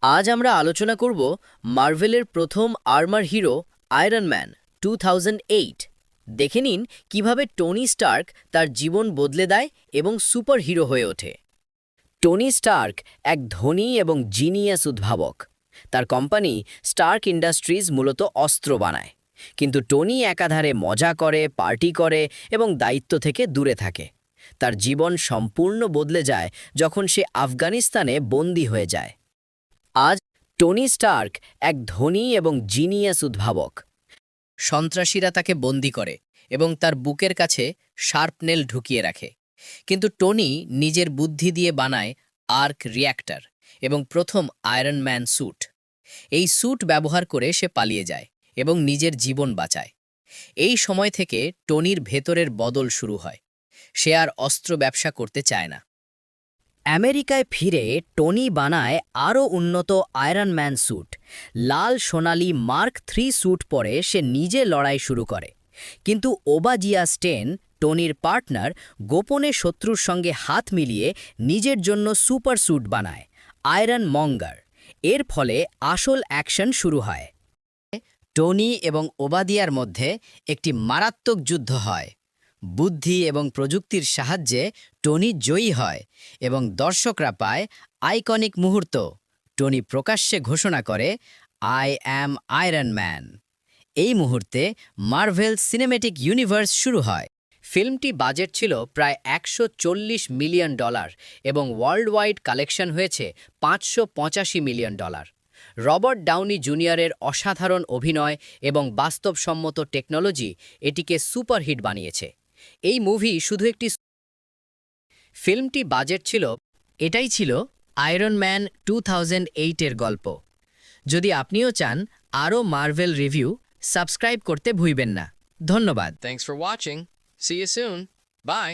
আজ আমরা আলোচনা করব মার্ভেলের প্রথম আর্মার হিরো আয়রন ম্যান 2008। দেখে নিন কিভাবে টনি স্টার্ক তার জীবন বদলে দেয় এবং সুপার হিরো হয়ে ওঠে। টনি স্টার্ক এক ধনী এবং জিনিয়াস উদ্ভাবক। তার কোম্পানি স্টার্ক ইন্ডাস্ট্রিজ মূলত অস্ত্র বানায়, কিন্তু টনি একাধারে মজা করে, পার্টি করে এবং দায়িত্ব থেকে দূরে থাকে। তার জীবন সম্পূর্ণ বদলে যায় যখন সে আফগানিস্তানে বন্দী হয়ে যায়। আজ টনি স্টার্ক এক ধনী এবং জিনিয়াস উদ্ভাবক। সন্ত্রাসীরা তাকে বন্দী করে এবং তার বুকের কাছে শার্পনেল ঢুকিয়ে রাখে, কিন্তু টনি নিজের বুদ্ধি দিয়ে বানায় আর্ক রিয়্যাক্টর এবং প্রথম আয়রন ম্যান স্যুট। এই স্যুট ব্যবহার করে সে পালিয়ে যায় এবং নিজের জীবন বাঁচায়। এই সময় থেকে টনির ভেতরের বদল শুরু হয়। সে আর অস্ত্র ব্যবসা করতে চায় না। আমেরিকায় ফিরে টনি বানায় আরও উন্নত আয়রন ম্যান স্যুট। লাল সোনালি মার্ক 3 স্যুট পরে সে নিজে লড়াই শুরু করে, কিন্তু ওবাজিয়া স্টেন, টনির পার্টনার, গোপনে শত্রুর সঙ্গে হাত মিলিয়ে নিজের জন্য সুপার স্যুট বানায়, আয়রন মঙ্গার। এর ফলে আসল অ্যাকশন শুরু হয়। টনি এবং ওবাদিয়ার মধ্যে একটি মারাত্মক যুদ্ধ হয়। বুদ্ধি এবং প্রযুক্তির সাহায্যে টনি জয়ী হয় এবং দর্শকরা পায় আইকনিক মুহূর্ত। টনি প্রকাশ্যে ঘোষণা করে, আই অ্যাম আয়রন ম্যান। এই মুহূর্তে মার্ভেল সিনেম্যাটিক ইউনিভার্স শুরু হয়। ফিল্মটি বাজেট ছিল প্রায় $140 মিলিয়ন এবং ওয়ার্ল্ড ওয়াইড কালেকশন হয়েছে $585 মিলিয়ন। রবার্ট ডাউনি জুনিয়রের অসাধারণ অভিনয় এবং বাস্তবসম্মত টেকনোলজি এটিকে সুপারহিট বানিয়েছে। এই মুভি শুধু একটি ফিল্মটি বাজেট ছিল। এটাই ছিল আয়রন ম্যান 2008-এর গল্প। যদি আপনিও চান আরও মার্ভেল রিভিউ, সাবস্ক্রাইব করতে ভুলবেন না। ধন্যবাদ। Thanks for watching. See you soon. Bye.